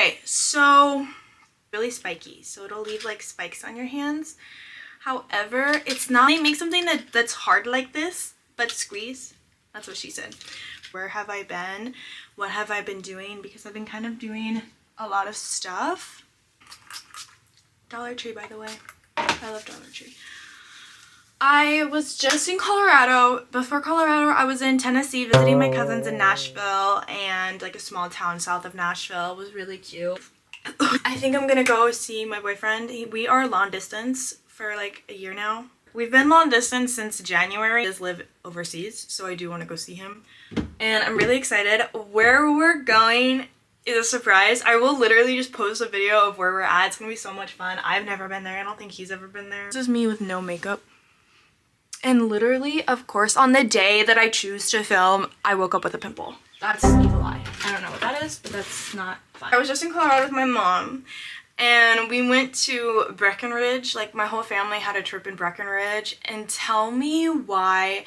Okay, so really spiky, so it'll leave like spikes on your hands. However, it's not. They make something that's hard like this, but squeeze. That's what she said. Where have I been? What have I been doing? Because I've been kind of doing a lot of stuff. Dollar Tree, by the way. I love Dollar Tree. I was just in Colorado. Before Colorado, I was in Tennessee visiting my cousins in Nashville, and like a small town south of Nashville. It was really cute. I think I'm gonna go see my boyfriend. We are long distance for like a year now. We've been long distance since January. He does live overseas, so I do want to go see him. And I'm really excited. Where we're going is a surprise. I will literally just post a video of where we're at. It's gonna be so much fun. I've never been there. I don't think he's ever been there. This is me with no makeup. And literally, of course, on the day that I choose to film, I woke up with a pimple. That's evil eye. I don't know what that is, but that's not fun. I was just in Colorado with my mom, and we went to Breckenridge. Like, my whole family had a trip in Breckenridge. And tell me why.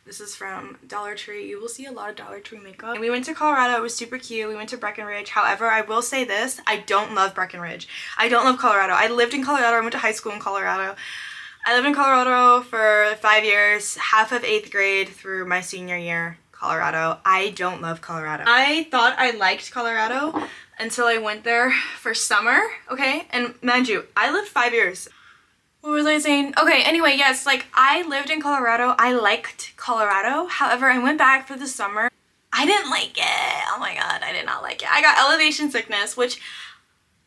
This is from Dollar Tree. You will see a lot of Dollar Tree makeup. And we went to Colorado. It was super cute. We went to Breckenridge. However, I will say this. I don't love Breckenridge. I don't love Colorado. I lived in Colorado. I went to high school in Colorado. I lived in Colorado for 5 years, half of 8th grade through my senior year, Colorado. I don't love Colorado. I thought I liked Colorado until I went there for summer, okay? And mind you, I lived 5 years. What was I saying? Okay, anyway, yes, like I lived in Colorado. I liked Colorado. However, I went back for the summer. I didn't like it. Oh my God, I did not like it. I got elevation sickness, which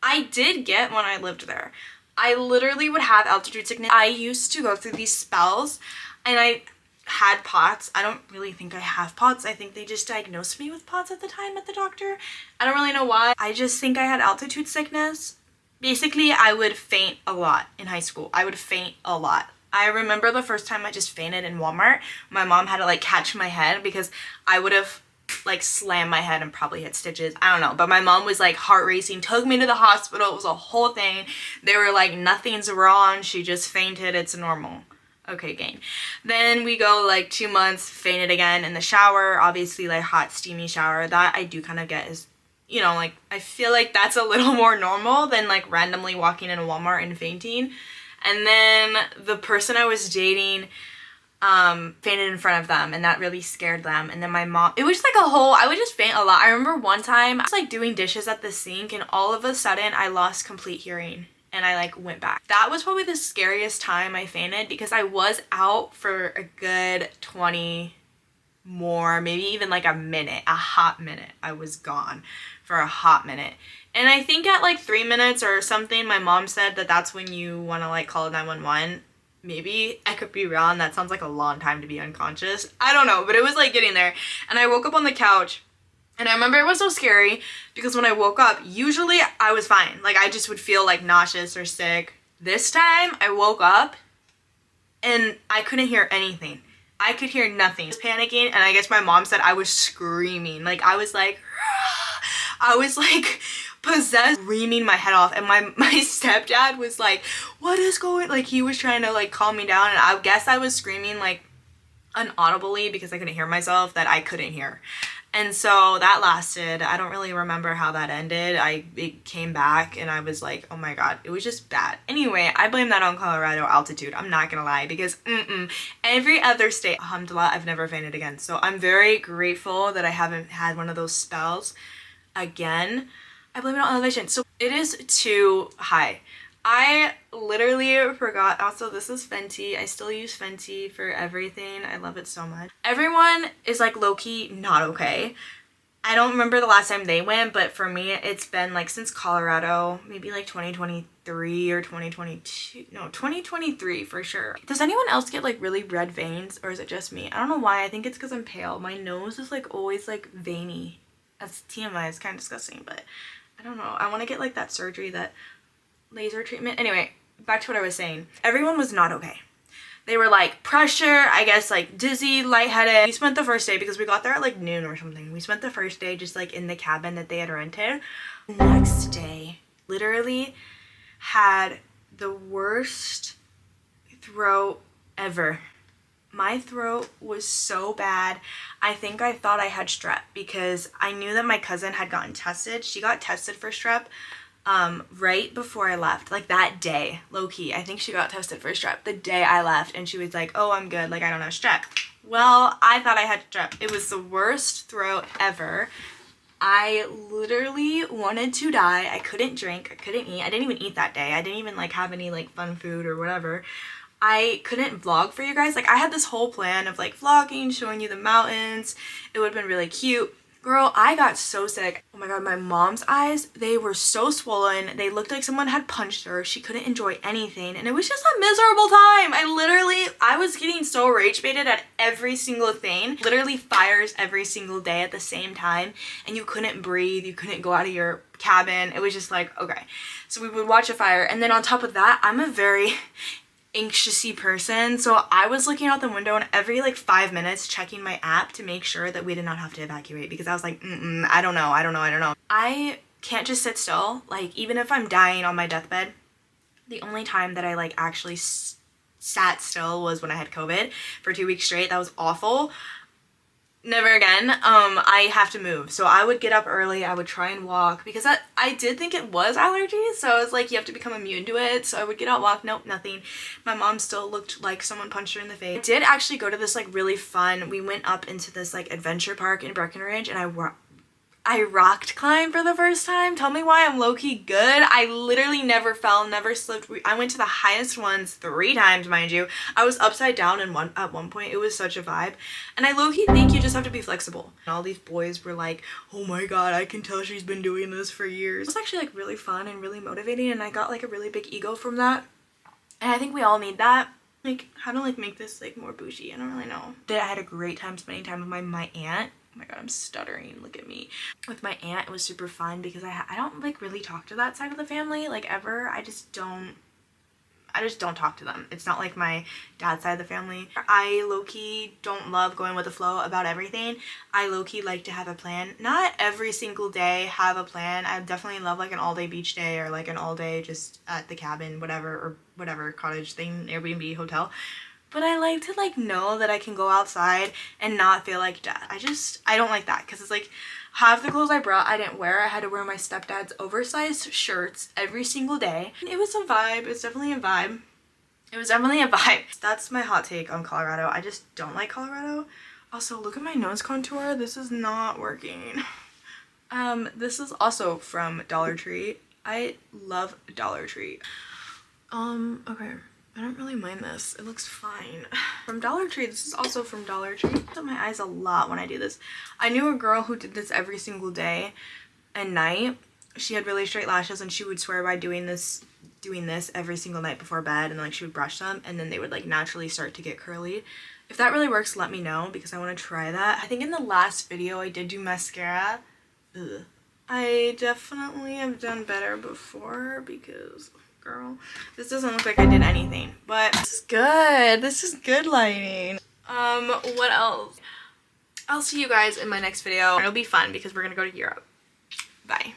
I did get when I lived there. I literally would have altitude sickness. I used to go through these spells and I had POTS. I don't really think I have POTS. I think they just diagnosed me with POTS at the time at the doctor. I don't really know why. I just think I had altitude sickness. Basically, I would faint a lot in high school. I would faint a lot. I remember the first time I just fainted in Walmart. My mom had to like catch my head because I would have like slammed my head and probably hit stitches. I don't know, but my mom was like heart racing, took me to the hospital. It was a whole thing. They were like, nothing's wrong, she just fainted, it's normal. Okay, gang. Then we go like 2 months, fainted again in the shower, obviously like hot steamy shower. That I do kind of get is, you know, like I feel like that's a little more normal than like randomly walking in a Walmart and fainting. And then the person I was dating fainted in front of them, and that really scared them. And then my mom, it was like a whole, I would just faint a lot. I remember one time I was like doing dishes at the sink, and all of a sudden I lost complete hearing and I like went back. That was probably the scariest time I fainted, because I was out for a good 20 more, maybe even like a minute, a hot minute. I was gone for a hot minute. And I think at like 3 minutes or something, my mom said that that's when you want to like call 911. Maybe I could be wrong. That sounds like a long time to be unconscious. I don't know, but it was like getting there. And I woke up on the couch, and I remember it was so scary because when I woke up, usually I was fine. Like I just would feel like nauseous or sick. This time I woke up and I couldn't hear anything. I could hear nothing. I was panicking, and I guess my mom said I was screaming. Like I was like, I was like possessed, screaming my head off. And my stepdad was like, what is going, like he was trying to like calm me down, and I guess I was screaming like unaudibly because I couldn't hear myself, that I couldn't hear. And so that lasted, I don't really remember how that ended. It came back and I was like, oh my God, it was just bad. Anyway, I blame that on Colorado altitude. I'm not gonna lie, because every other state, alhamdulillah, I've never fainted again. So I'm very grateful that I haven't had one of those spells again. I blame it on elevation. So it is too high. I literally forgot. Also, this is Fenty. I still use Fenty for everything. I love it so much. Everyone is like low-key not okay. I don't remember the last time they went, but for me, it's been like since Colorado, maybe like 2023 or 2022. No, 2023 for sure. Does anyone else get like really red veins, or is it just me? I don't know why. I think it's because I'm pale. My nose is like always like veiny. That's TMI. It's kind of disgusting, but I don't know. I want to get like that surgery, that laser treatment. Anyway, back to what I was saying. Everyone was not okay. They were like pressure, I guess like dizzy, lightheaded. We spent the first day, because we got there at like noon or something. We spent the first day just like in the cabin that they had rented. Next day, literally had the worst throat ever. My throat was so bad. I think I thought I had strep because I knew that my cousin had gotten tested. She got tested for strep right before I left, like that day, low-key. I think she got tested for strep the day I left, and she was like, oh, I'm good, like I don't have strep. Well, I thought I had strep. It was the worst throat ever. I literally wanted to die. I couldn't drink, I couldn't eat. I didn't even eat that day. I didn't even like have any like fun food or whatever. I couldn't vlog for you guys. Like I had this whole plan of like vlogging, showing you the mountains. It would have been really cute. Girl, I got so sick. Oh my god, my mom's eyes, they were so swollen. They looked like someone had punched her. She couldn't enjoy anything, and it was just a miserable time. I was getting so rage baited at every single thing. Literally fires every single day at the same time, and you couldn't breathe. You couldn't go out of your cabin. It was just like, okay. So we would watch a fire, and then on top of that, I'm a very anxiously person, so I was looking out the window and every like 5 minutes checking my app to make sure that we did not have to evacuate, because I was like, I don't know. I can't just sit still. Like even if I'm dying on my deathbed, the only time that I like actually sat still was when I had COVID for 2 weeks straight. That was awful. Never again. I have to move. So I would get up early, I would try and walk, because I did think it was allergies, so I was like, you have to become immune to it. So I would get out, walk, nope, nothing. My mom still looked like someone punched her in the face. I did actually go to this like really fun, we went up into this like adventure park in Breckenridge, and I rocked climbed for the first time. Tell me why I'm low-key good. I literally never fell, never slipped. I went to the highest ones 3 times, mind you. I was upside down at one point. It was such a vibe. And I low-key think you just have to be flexible. And all these boys were like, oh my god, I can tell she's been doing this for years. It was actually like really fun and really motivating, and I got like a really big ego from that. And I think we all need that. Like how to like make this like more bougie, I don't really know. I had a great time spending time with my aunt. Oh my god, I'm stuttering, look at me. With my aunt, it was super fun because I don't like really talk to that side of the family like ever. I just don't talk to them. It's not like my dad's side of the family. I low-key don't love going with the flow about everything. I low-key like to have a plan. Not every single day have a plan. I definitely love like an all-day beach day, or like an all-day just at the cabin, whatever, or whatever cottage thing, Airbnb, hotel. But I like to like know that I can go outside and not feel like death. I don't like that, because it's like half the clothes I brought I didn't wear. I had to wear my stepdad's oversized shirts every single day. It was a vibe. It's definitely a vibe. It was definitely a vibe. That's my hot take on Colorado. I just don't like Colorado. Also, look at my nose contour. This is not working. This is also from Dollar Tree. I love Dollar Tree. Okay. I don't really mind this. It looks fine. From Dollar Tree. This is also from Dollar Tree. I put my eyes a lot when I do this. I knew a girl who did this every single day and night. She had really straight lashes, and she would swear by doing this every single night before bed, and like she would brush them, and then they would like naturally start to get curly. If that really works, let me know, because I want to try that. I think in the last video I did do mascara. Ugh. I definitely have done better before, because girl, this doesn't look like I did anything, but this is good. This is good lighting. What else? I'll see you guys in my next video. It'll be fun because we're gonna go to Europe. Bye.